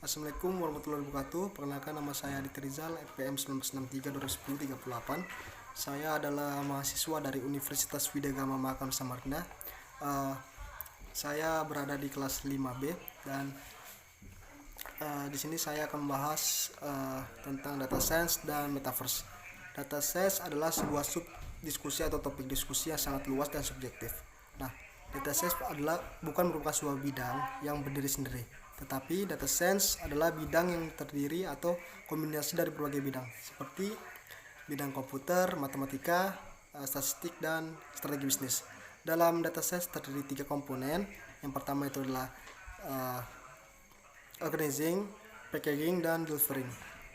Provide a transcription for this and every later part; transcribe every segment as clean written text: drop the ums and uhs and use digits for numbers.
Assalamualaikum warahmatullahi wabarakatuh. Perkenalkan, nama saya Aditya Rizal, FPM 1963-2010-38. Saya adalah mahasiswa dari Universitas Widyagama Mahakam Samarinda. Saya berada di kelas 5B dan di sini saya akan membahas tentang data science dan metaverse. Data science adalah sebuah sub diskusi atau topik diskusi yang sangat luas dan subjektif. Nah, data science adalah bukan merupakan sebuah bidang yang berdiri sendiri, tetapi data science adalah bidang yang terdiri atau kombinasi dari berbagai bidang, seperti bidang komputer, matematika, statistik, dan strategi bisnis. Dalam data science terdiri 3 komponen. Yang pertama itu adalah organizing, packaging, dan delivering.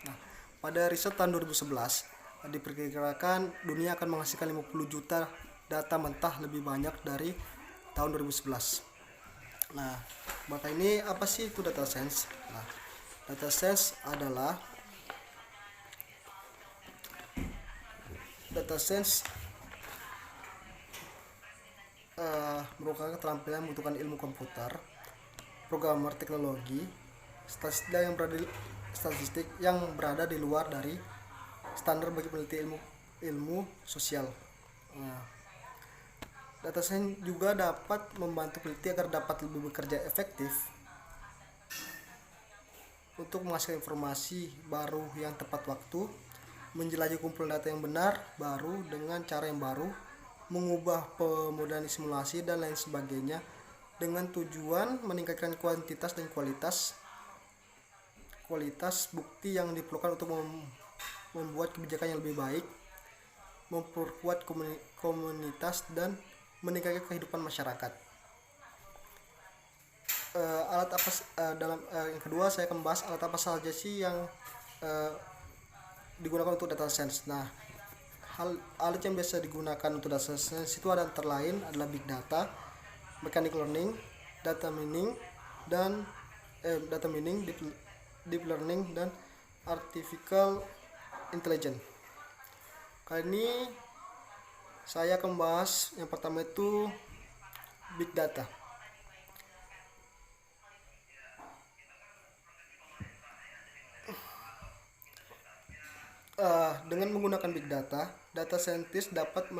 Nah, pada riset tahun 2011 diperkirakan dunia akan menghasilkan 50 juta data mentah lebih banyak dari tahun 2011. Nah, maka ini apa sih itu data science? Nah, data science adalah merupakan keterampilan membutuhkan ilmu komputer, programmer teknologi, statistik yang berada di luar dari standar bagi peneliti ilmu sosial. Nah, data science juga dapat membantu peneliti agar dapat lebih bekerja efektif untuk menghasilkan informasi baru yang tepat waktu, menjelajahi kumpulan data yang benar baru dengan cara yang baru, mengubah pemodelan simulasi dan lain sebagainya, dengan tujuan meningkatkan kuantitas dan kualitas bukti yang diperlukan untuk membuat kebijakan yang lebih baik, memperkuat komunitas, dan meningkatkan kehidupan masyarakat. Yang kedua, saya akan membahas alat apa saja sih yang digunakan untuk data science. Nah, alat yang biasa digunakan untuk data science itu ada antara lain adalah big data, mechanical learning, data mining, deep learning, dan artificial intelligence. Kali ini saya akan membahas yang pertama itu big data. Dengan menggunakan big data, data scientist dapat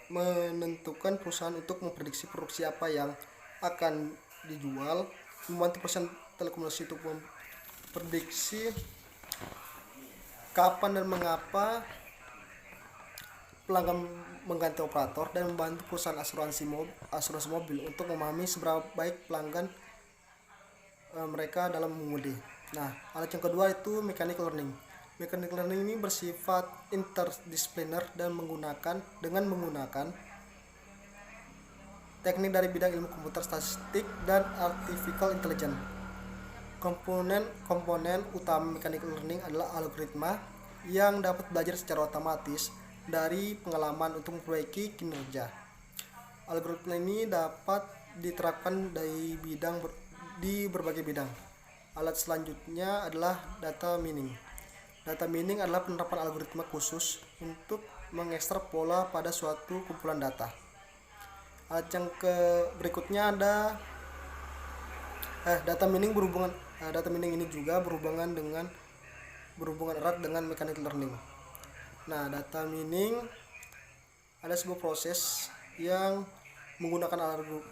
menentukan perusahaan untuk memprediksi produksi apa yang akan dijual, membantu perusahaan telekomunikasi untuk memprediksi kapan dan mengapa pelanggan mengganti operator, dan membantu perusahaan asuransi mobil untuk memahami seberapa baik pelanggan mereka dalam mengemudi. Nah, alat yang kedua itu mechanical learning. Mechanical learning ini bersifat interdisipliner dan menggunakan teknik dari bidang ilmu komputer, statistik, dan artificial intelligence. Komponen utama mechanical learning adalah algoritma yang dapat belajar secara otomatis dari pengalaman untuk memperbaiki kinerja. Algoritma ini dapat diterapkan di berbagai bidang. Alat selanjutnya adalah data mining. Data mining adalah penerapan algoritma khusus untuk mengekstrak pola pada suatu kumpulan data. Alat yang berikutnya ada data mining ini juga berhubungan erat dengan mechanical learning. Nah, data mining ada sebuah proses yang menggunakan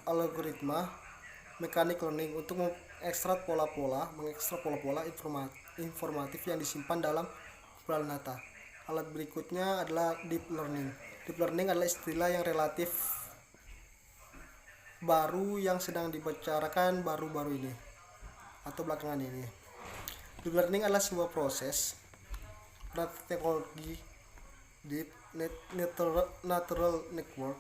algoritma mechanical learning untuk mengekstrak pola-pola informatif yang disimpan dalam kumpulan data. Alat berikutnya adalah deep learning. Deep learning adalah istilah yang relatif baru yang sedang dibicarakan baru-baru ini atau belakangan ini. Deep learning adalah sebuah proses teknologi deep neural network.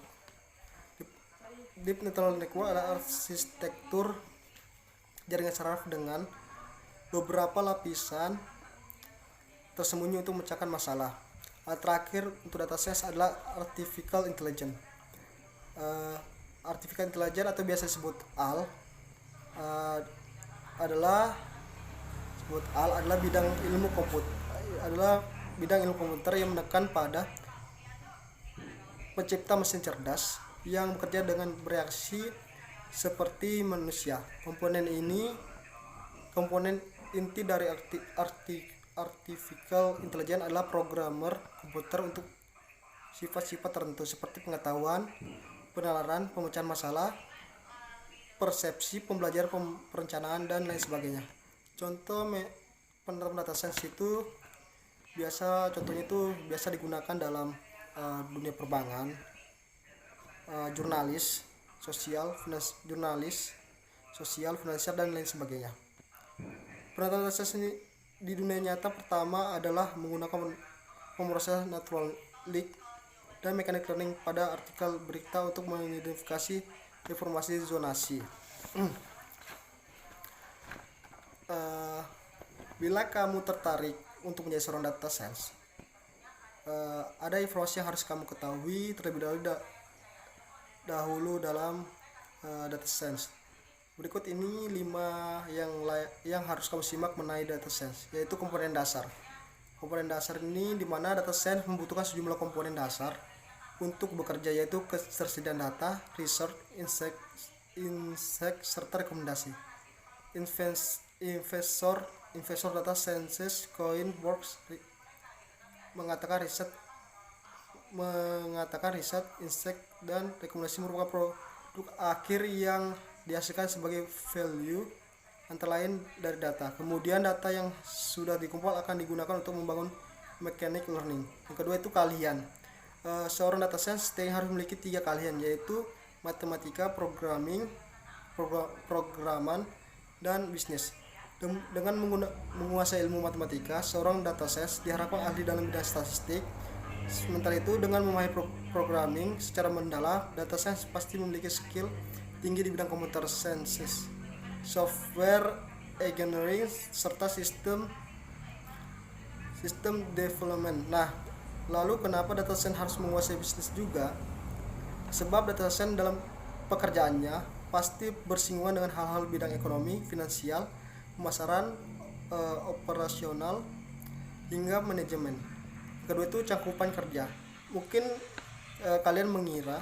Deep neural network adalah arsitektur jaringan saraf dengan beberapa lapisan tersembunyi untuk memecahkan masalah. Alat terakhir untuk data science adalah artificial intelligence. Artificial intelligence atau biasa disebut AL adalah bidang ilmu komputer yang menekan pada pencipta mesin cerdas yang bekerja dengan bereaksi seperti manusia. Komponen inti dari artificial intelligence adalah programmer komputer untuk sifat-sifat tertentu seperti pengetahuan, penalaran, pemecahan masalah, persepsi, pembelajaran, perencanaan, dan lain sebagainya. Contoh penerapan data science itu contohnya itu biasa digunakan dalam dunia perbankan, jurnalis sosial, finansial, dan lain sebagainya. Penerapan data science ini di dunia nyata pertama adalah menggunakan pemrosesan natural language dan mechanic learning pada artikel berita untuk mengidentifikasi informasi zonasi. Bila kamu tertarik untuk menjadi seorang data science, ada informasi yang harus kamu ketahui terlebih dahulu dalam data science. Berikut ini 5 yang harus kamu simak mengenai data science, yaitu komponen dasar. Komponen dasar ini dimana data science membutuhkan sejumlah komponen dasar untuk bekerja, yaitu ketersediaan data, research, insight, serta rekomendasi. Investor data sciences Coinworks mengatakan riset, insight, dan rekomendasi merupakan produk akhir yang dihasilkan sebagai value antara lain dari data. Kemudian data yang sudah dikumpul akan digunakan untuk membangun mechanic learning. Yang kedua itu keahlian. Seorang data science harus memiliki 3 keahlian, yaitu matematika, programan, dan bisnis. Dengan menguasai ilmu matematika, seorang data science diharapkan ahli dalam bidang statistik. Sementara itu, dengan memahami programming secara mendalam, data science pasti memiliki skill tinggi di bidang computer sciences, software engineering, serta sistem development. Nah, lalu kenapa data science harus menguasai bisnis juga? Sebab data science dalam pekerjaannya pasti bersinggungan dengan hal-hal bidang ekonomi, finansial, pemasaran, operasional, hingga manajemen. Kedua itu cakupan kerja. Mungkin kalian mengira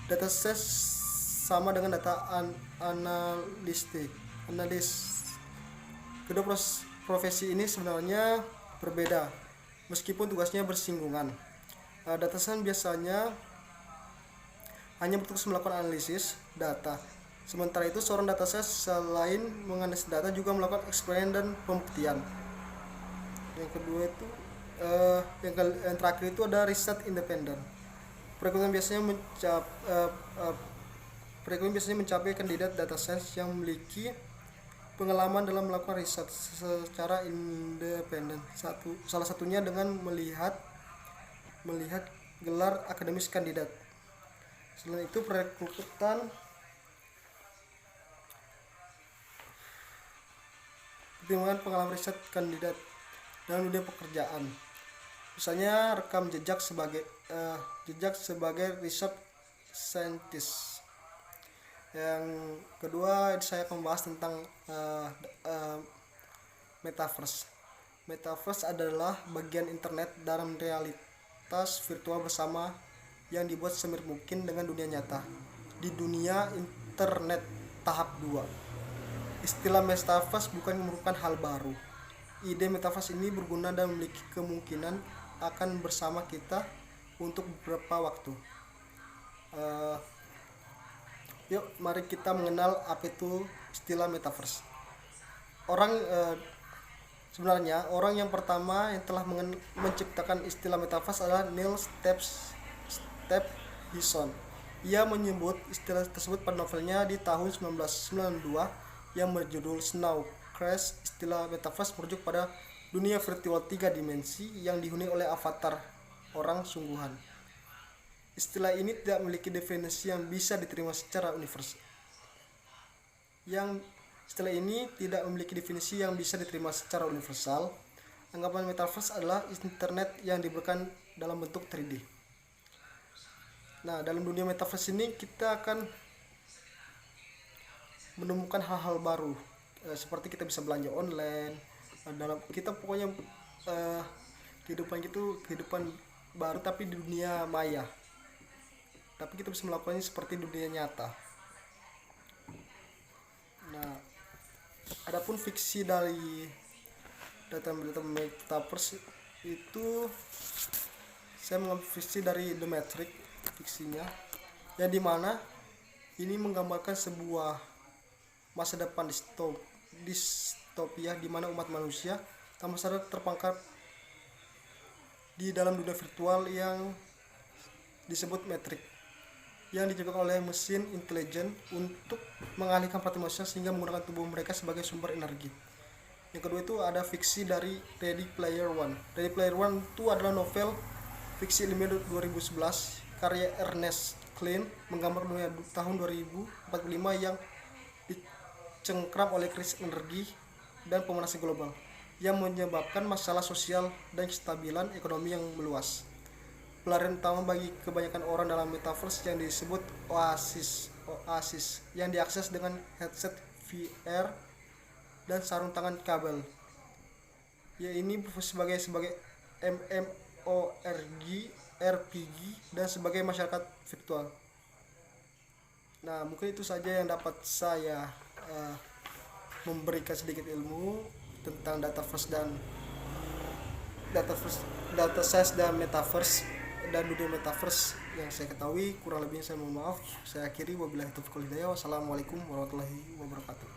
data science sama dengan data analis. Kedua profesi ini sebenarnya berbeda meskipun tugasnya bersinggungan. Data science biasanya hanya bertugas melakukan analisis data. Sementara itu seorang data science selain menganalisis data juga melakukan eksperimen dan pembuktian. Yang kedua itu yang terakhir itu ada riset independen. Perekonomian biasanya mencapai kandidat data science yang memiliki pengalaman dalam melakukan riset secara independen. Salah satunya dengan melihat gelar akademis kandidat. Selain itu, perekrutan pertimbangan pengalaman riset kandidat dalam dunia pekerjaan. Misalnya rekam jejak sebagai research scientist. Yang kedua, saya akan membahas tentang metaverse. Metaverse adalah bagian internet dalam realitas virtual bersama yang dibuat semirip mungkin dengan dunia nyata. Di dunia internet tahap 2, istilah metaverse bukan merupakan hal baru. Ide metaverse ini berguna dan memiliki kemungkinan akan bersama kita untuk beberapa waktu. Yuk, mari kita mengenal apa itu istilah metaverse. Sebenarnya orang yang pertama yang telah menciptakan istilah metaverse adalah Neil Stephenson. Ia menyebut istilah tersebut pada novelnya di tahun 1992 yang berjudul Snow Crash. Istilah metaverse merujuk pada dunia virtual 3 dimensi yang dihuni oleh avatar orang sungguhan. Istilah ini tidak memiliki definisi yang bisa diterima secara universal. Anggapan metaverse adalah internet yang diberikan dalam bentuk 3D. Nah, dalam dunia metaverse ini kita akan menemukan hal-hal baru, seperti kita bisa belanja online. Dalam kita pokoknya kehidupan baru tapi di dunia maya. Tapi kita bisa melakukannya seperti dunia nyata. Nah, Adapun fiksi dari data metaverse itu, saya mengambil fiksi dari The Matrix, fiksinya, yang dimana ini menggambarkan sebuah masa depan distopia di mana umat manusia tanpa sadar terperangkap di dalam dunia virtual yang disebut Matrix, yang diciptakan oleh mesin intelijen untuk mengalihkan perhatian manusia sehingga menggunakan tubuh mereka sebagai sumber energi. Yang kedua itu ada fiksi dari Ready Player One. Ready Player One itu adalah novel fiksi ilmiah 2011 karya Ernest Cline, menggambar dunia tahun 2045 yang dicengkram oleh krisis energi dan pemanasan global yang menyebabkan masalah sosial dan kestabilan ekonomi yang meluas. Pelarian utama bagi kebanyakan orang dalam metaverse yang disebut Oasis yang diakses dengan headset VR dan sarung tangan kabel. Ya, ini sebagai MMORG, RPG, dan sebagai masyarakat virtual. Nah, mungkin itu saja yang dapat saya memberikan sedikit ilmu tentang data science dan metaverse dan dunia metaverse yang saya ketahui. Kurang lebihnya saya mohon maaf. Saya akhiri, wabillahi taufiq wal hidayah. Wassalamualaikum warahmatullahi wabarakatuh.